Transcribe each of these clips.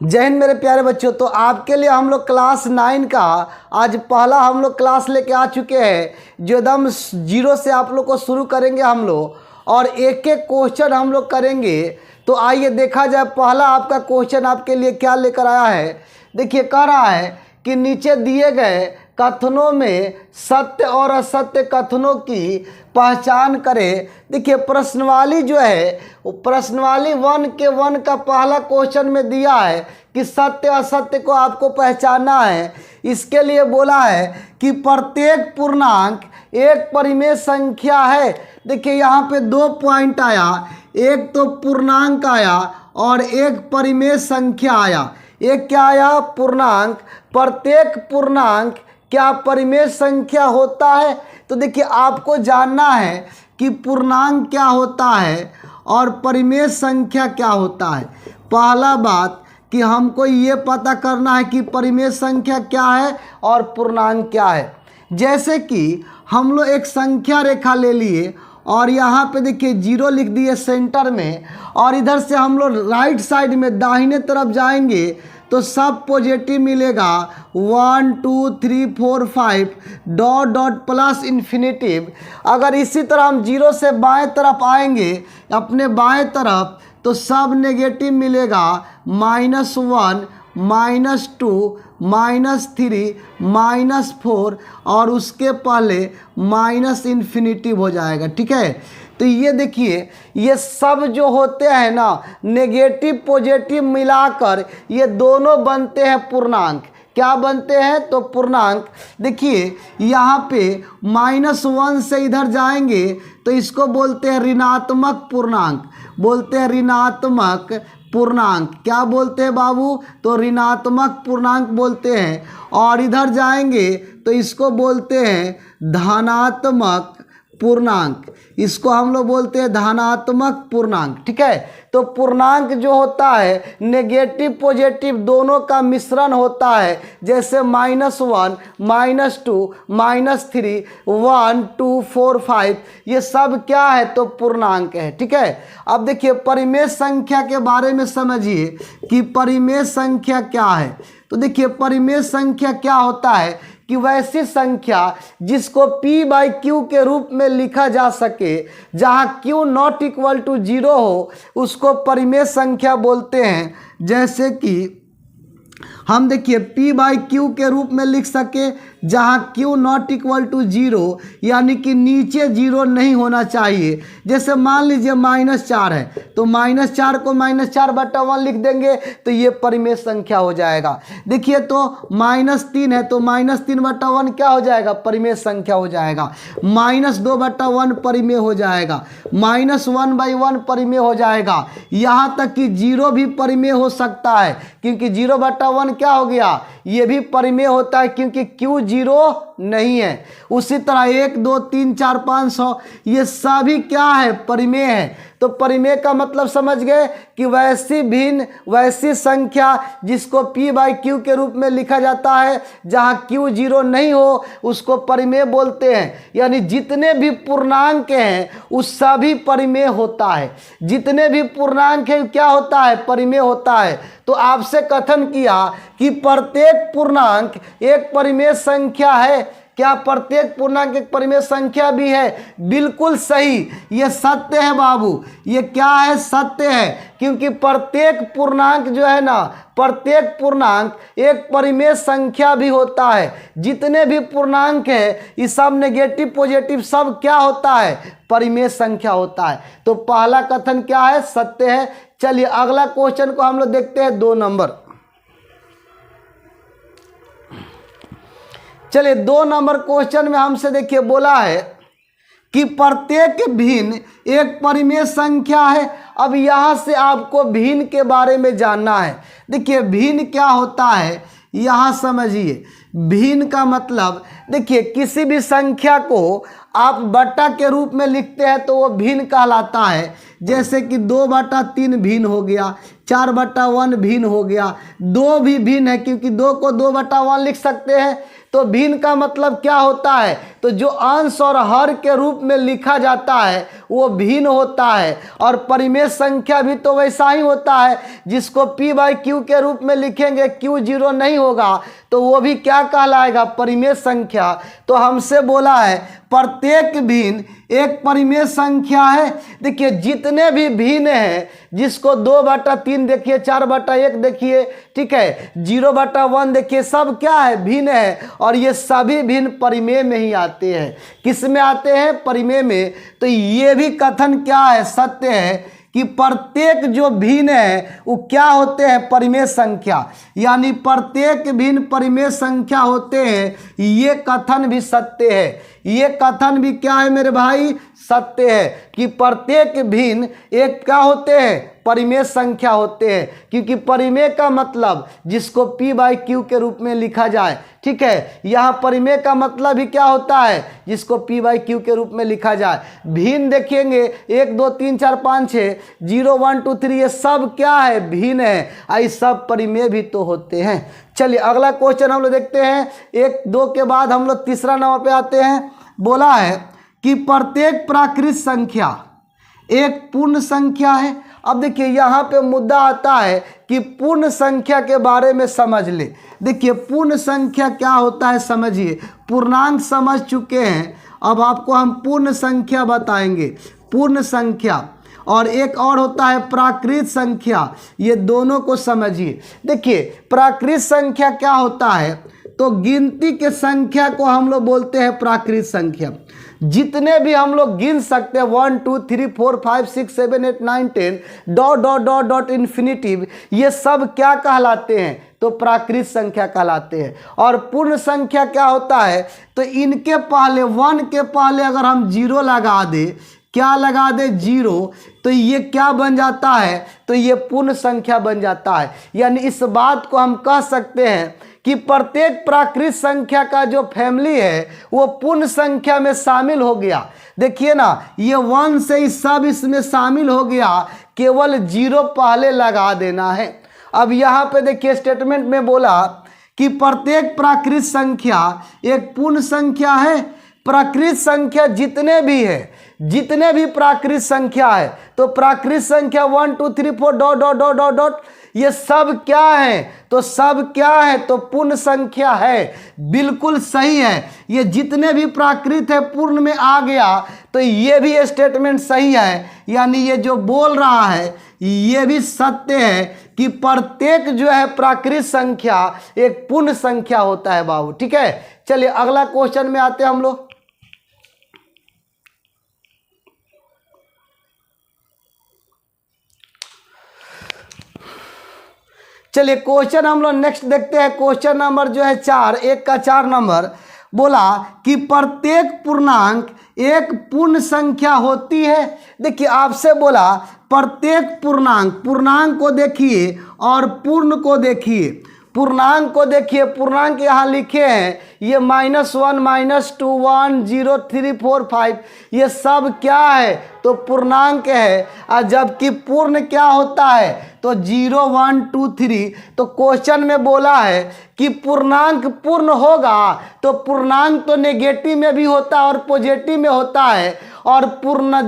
जय हिंद मेरे प्यारे बच्चों। तो आपके लिए हम लोग क्लास 9 का आज पहला हम लोग क्लास लेके आ चुके हैं, जो एकदम जीरो से आप लोग को शुरू करेंगे हम लोग, और एक एक क्वेश्चन हम लोग करेंगे। तो आइए देखा जाए पहला आपका क्वेश्चन आपके लिए क्या लेकर आया है। देखिए कह रहा है कि नीचे दिए गए कथनों में सत्य और असत्य कथनों की पहचान करें। देखिए प्रश्नवाली जो है वो प्रश्नवाली 1 के 1 का पहला क्वेश्चन में दिया है कि सत्य असत्य को आपको पहचानना है। इसके लिए बोला है कि प्रत्येक पूर्णांक एक परिमेय संख्या है। देखिए यहाँ पे 2 पॉइंट आया, एक तो पूर्णांक आया और एक परिमेय संख्या आया। एक क्या आया? पूर्णांक। प्रत्येक पूर्णांक क्या परिमेय संख्या होता है? तो देखिए आपको जानना है कि पूर्णांक क्या होता है और परिमेय संख्या क्या होता है। पहला बात कि हमको ये पता करना है कि परिमेय संख्या क्या है और पूर्णांक क्या है। जैसे कि हम लोग एक संख्या रेखा ले लिए और यहाँ पे देखिए 0 लिख दिए सेंटर में, और इधर से हम लोग राइट साइड में दाहिने तरफ जाएंगे तो सब पॉजिटिव मिलेगा। 1 2 3 4 5 डॉट डॉट प्लस इन्फिनेटिव। अगर इसी तरह हम 0 से बाएं तरफ आएंगे अपने बाएं तरफ तो सब नेगेटिव मिलेगा। -1 -2 -3 -4 और उसके पहले माइनस इन्फिनिटिव हो जाएगा। ठीक है, तो ये देखिए ये सब जो होते हैं ना नेगेटिव पॉजिटिव मिलाकर ये दोनों बनते हैं पूर्णांक। क्या बनते हैं? तो पूर्णांक। देखिए यहाँ पे -1 से इधर जाएंगे तो इसको बोलते हैं ऋणात्मक पूर्णांक, बोलते हैं ऋणात्मक पूर्णांक। क्या बोलते हैं बाबू? तो ऋणात्मक पूर्णांक बोलते हैं। और इधर जाएंगे तो इसको बोलते हैं धनात्मक पूर्णांक, इसको हम लोग बोलते हैं धनात्मक पूर्णांक। ठीक है, तो पूर्णांक जो होता है नेगेटिव पॉजिटिव दोनों का मिश्रण होता है। जैसे -1 -2 -3 1 2 4 5 ये सब क्या है? तो पूर्णांक है। ठीक है, अब देखिए परिमेय संख्या के बारे में समझिए कि परिमेय संख्या क्या है। तो देखिए परिमेय संख्या क्या होता है कि वैसी संख्या जिसको p/q के रूप में लिखा जा सके, जहाँ q नॉट इक्वल टू 0 हो, उसको परिमेय संख्या बोलते हैं। जैसे कि हम देखिए p/q के रूप में लिख सके जहाँ q नॉट इक्वल टू 0, यानी कि नीचे 0 नहीं होना चाहिए। जैसे मान लीजिए -4 है तो -4 को -4/1 लिख देंगे तो ये परिमेय संख्या हो जाएगा। देखिए तो -3 है तो -3/1 क्या हो जाएगा? परिमेय संख्या हो जाएगा। -2/1 परिमेय हो जाएगा। -1/1 परिमेय हो जाएगा। यहाँ तक कि 0 भी परिमेय हो सकता है, क्योंकि 0/1 क्या हो गया? ये भी परिमेय होता है क्योंकि q 0 नहीं है। उसी तरह 1 2 3 4 5 100 ये सभी क्या है? परिमेय है। तो परिमेय का मतलब समझ गए कि वैसी संख्या जिसको p/q के रूप में लिखा जाता है, जहाँ q 0 नहीं हो, उसको परिमेय बोलते हैं। यानी जितने भी पूर्णांक हैं उस सभी परिमेय होता है। जितने भी पूर्णांक हैं क्या होता है? परिमेय होता है। तो आपसे कथन किया कि प्रत्येक पूर्णांक एक परिमेय संख्या है। क्या प्रत्येक पूर्णांक एक परिमेय संख्या भी है? बिल्कुल सही, ये सत्य है बाबू। ये क्या है? सत्य है, क्योंकि प्रत्येक पूर्णांक जो है ना, प्रत्येक पूर्णांक एक परिमेय संख्या भी होता है। जितने भी पूर्णांक हैं ये सब नेगेटिव पॉजिटिव सब क्या होता है? परिमेय संख्या होता है। तो पहला कथन क्या है? सत्य है। चलिए अगला क्वेश्चन को हम लोग देखते हैं 2 नंबर। चलिए 2 नंबर क्वेश्चन में हमसे देखिए बोला है कि प्रत्येक भिन्न एक परिमेय संख्या है। अब यहाँ से आपको भिन्न के बारे में जानना है। देखिए भिन्न क्या होता है यहाँ समझिए। भिन्न का मतलब देखिए किसी भी संख्या को आप बटा के रूप में लिखते हैं तो वो भिन्न कहलाता है। जैसे कि 2/3 भिन्न हो गया, 4/1 भिन्न हो गया। 2 भी भिन्न है क्योंकि 2 को 2/1 लिख सकते हैं। तो भिन्न का मतलब क्या होता है, तो जो अंश और हर के रूप में लिखा जाता है वो भिन्न होता है। और परिमेय संख्या भी तो वैसा ही होता है, जिसको p/q के रूप में लिखेंगे q 0 नहीं होगा तो वो भी क्या कहलाएगा, परिमेय संख्या। तो हमसे बोला है प्रत्येक भिन्न एक परिमेय संख्या है। देखिए जितने भी भिन्न हैं, जिसको 2/3 देखिए, 4/1 देखिए, ठीक है, 0/1 देखिए, सब क्या है, भिन्न है। और ये सभी भिन्न परिमेय में ही आते हैं। किस में आते हैं, परिमेय में। तो ये भी कथन क्या है, सत्य है कि प्रत्येक जो भिन्न है वो क्या होते हैं, परिमेय संख्या, यानी प्रत्येक भिन्न परिमेय संख्या होते हैं। ये कथन भी सत्य है। ये कथन भी क्या है मेरे भाई, सत्य है कि प्रत्येक भिन्न एक क्या होते हैं, परिमेय संख्या होते हैं। क्योंकि परिमेय का मतलब जिसको p/q के रूप में लिखा जाए, ठीक है। यहाँ परिमेय का मतलब ही क्या होता है, जिसको p/q के रूप में लिखा जाए। भिन्न देखेंगे 1 2 3 4 5 6 0 1 2 3 ये सब क्या है, भिन्न है। ये सब परिमेय भी तो होते हैं। चलिए अगला क्वेश्चन हम लोग देखते हैं। 1 2 के बाद हम लोग तीसरा नंबर पे आते हैं। बोला है कि प्रत्येक प्राकृत संख्या एक पूर्ण संख्या है। अब देखिए यहाँ पे मुद्दा आता है कि पूर्ण संख्या के बारे में समझ ले। देखिए पूर्ण संख्या क्या होता है समझिए। पूर्णांक समझ चुके हैं, अब आपको हम पूर्ण संख्या बताएंगे। पूर्ण संख्या और एक और होता है प्राकृत संख्या, ये दोनों को समझिए। देखिए प्राकृत संख्या क्या होता है, तो गिनती के संख्या को हम लोग बोलते हैं प्राकृत संख्या। जितने भी हम लोग गिन सकते हैं 1 2 3 4 5 6 7 8 9 10 dot dot dot dot infinitive, ये सब क्या कहलाते हैं, तो प्राकृत संख्या कहलाते हैं। और पूर्ण संख्या क्या होता है, तो इनके पहले 1 के पहले अगर हम 0 लगा दे, क्या लगा दे, 0, तो ये क्या बन जाता है, तो ये पूर्ण संख्या बन जाता है। यानी इस बात को हम कह सकते हैं कि प्रत्येक प्राकृत संख्या का जो फैमिली है वो पूर्ण संख्या में शामिल हो गया। देखिए ना, ये 1 से ही सब इसमें शामिल हो गया, केवल 0 पहले लगा देना है। अब यहाँ पे देखिए स्टेटमेंट में बोला कि प्रत्येक प्राकृत संख्या एक पूर्ण संख्या है। प्राकृत संख्या जितने भी है, जितने भी प्राकृत संख्या है, तो प्राकृत संख्या 1 2 3 4 dot dot dot dot dot ये सब क्या है, तो सब क्या है, तो पूर्ण संख्या है। बिल्कुल सही है, ये जितने भी प्राकृत है पूर्ण में आ गया, तो ये भी स्टेटमेंट सही है। यानी ये जो बोल रहा है ये भी सत्य है कि प्रत्येक जो है प्राकृत संख्या एक पूर्ण संख्या होता है बाबू, ठीक है। चलिए अगला क्वेश्चन में आते हैं हम लोग। चलिए क्वेश्चन हम लोग नेक्स्ट देखते हैं। क्वेश्चन नंबर जो है 4, 1 का 4 नंबर बोला कि प्रत्येक पूर्णांक एक पूर्ण संख्या होती है। देखिए आपसे बोला प्रत्येक पूर्णांक, पूर्णांक को देखिए और पूर्ण को देखिए। पूर्णांक को देखिए, पूर्णांक यहाँ लिखे हैं, ये -1 -2 1 0 3 4 5 ये सब क्या है, तो पूर्णांक है। और जबकि पूर्ण क्या होता है, तो 0 1 2 3। तो क्वेश्चन में बोला है कि पूर्णांक पूर्ण होगा, तो पूर्णांक तो नेगेटिव में भी होता है और पॉजिटिव में होता है। और पूर्ण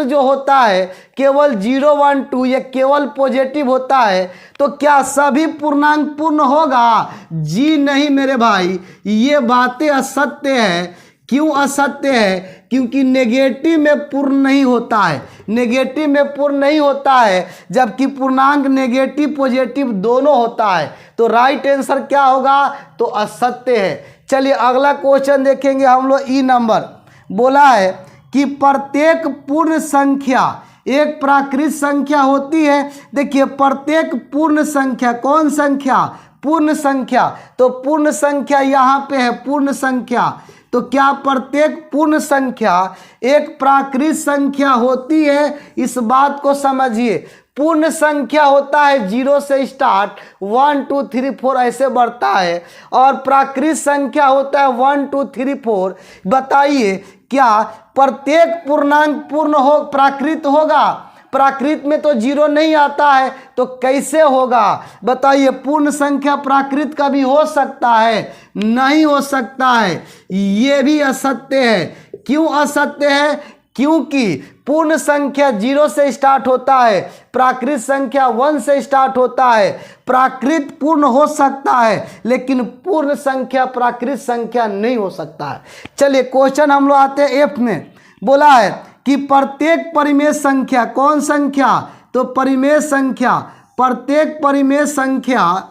जो होता है केवल 0 1 2 ये केवल पॉजिटिव होता है। तो क्या सभी पूर्णांक पूर्ण होगा? जी नहीं मेरे भाई, ये बातें असत्य है। क्यों असत्य है? क्योंकि नेगेटिव में पूर्ण नहीं होता है, नेगेटिव में पूर्ण नहीं होता है, जबकि पूर्णांक नेगेटिव पॉजिटिव दोनों होता है। तो राइट आंसर क्या होगा, तो असत्य है। चलिए अगला क्वेश्चन देखेंगे हम लोग। ई नंबर बोला है कि प्रत्येक पूर्ण संख्या एक प्राकृत संख्या होती है। देखिए प्रत्येक पूर्ण संख्या, कौन संख्या, पूर्ण संख्या। तो पूर्ण संख्या यहाँ पे है, पूर्ण संख्या। तो क्या प्रत्येक पूर्ण संख्या एक प्राकृत संख्या होती है? इस बात को समझिए। पूर्ण संख्या होता है 0 से स्टार्ट 1 2 3 4 ऐसे बढ़ता है, और प्राकृत संख्या होता है 1 2 3 4। बताइए क्या प्रत्येक पूर्णांक पूर्ण हो प्राकृत होगा? प्राकृत में तो जीरो नहीं आता है, तो कैसे होगा बताइए। पूर्ण संख्या प्राकृत का भी हो सकता है? नहीं हो सकता है, ये भी असत्य है। क्यों असत्य है? क्योंकि पूर्ण संख्या 0 से स्टार्ट होता है, प्राकृत संख्या 1 से स्टार्ट होता है। प्राकृत पूर्ण हो सकता है लेकिन पूर्ण संख्या प्राकृत संख्या नहीं हो सकता है। चलिए क्वेश्चन हम लोग आते हैं एफ में। बोला है कि प्रत्येक परिमेय संख्या, कौन संख्या? तो परिमेय संख्या, प्रत्येक परिमेय संख्या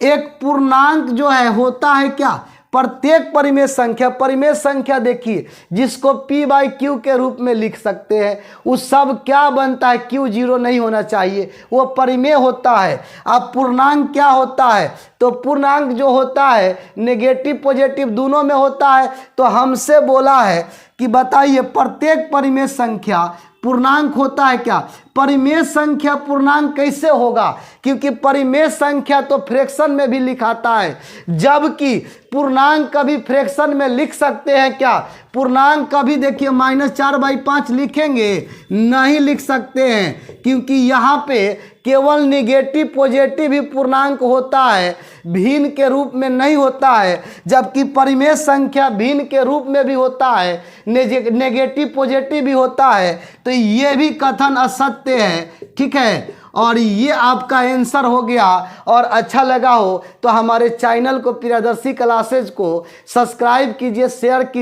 एक पूर्णांक जो है होता है क्या? प्रत्येक परिमेय संख्या, परिमेय संख्या देखिए जिसको p/q के रूप में लिख सकते हैं, उस सब क्या बनता है? q 0 नहीं होना चाहिए, वो परिमेय होता है। अब पूर्णांक क्या होता है? तो पूर्णांक जो होता है नेगेटिव पॉजिटिव दोनों में होता है। तो हमसे बोला है कि बताइए प्रत्येक परिमेय संख्या पूर्णांक होता है क्या? परिमेय संख्या पूर्णांक कैसे होगा? क्योंकि परिमेय संख्या तो फ्रैक्शन में भी लिखाता है, जबकि पूर्णांक कभी फ्रैक्शन में लिख सकते हैं क्या? पूर्णांक कभी देखिए -4/5 लिखेंगे? नहीं लिख सकते हैं, क्योंकि यहाँ पे केवल निगेटिव पॉजिटिव ही पूर्णांक होता है, भिन्न के रूप में नहीं होता है। जबकि परिमेय संख्या भिन्न के रूप में भी होता है, नेगेटिव पॉजिटिव भी होता है। तो ये भी कथन असत्य है, ठीक है। और ये आपका आंसर हो गया। और अच्छा लगा हो तो हमारे चैनल को प्रियदर्शी क्लासेज को सब्सक्राइब कीजिए, शेयर कीजिए।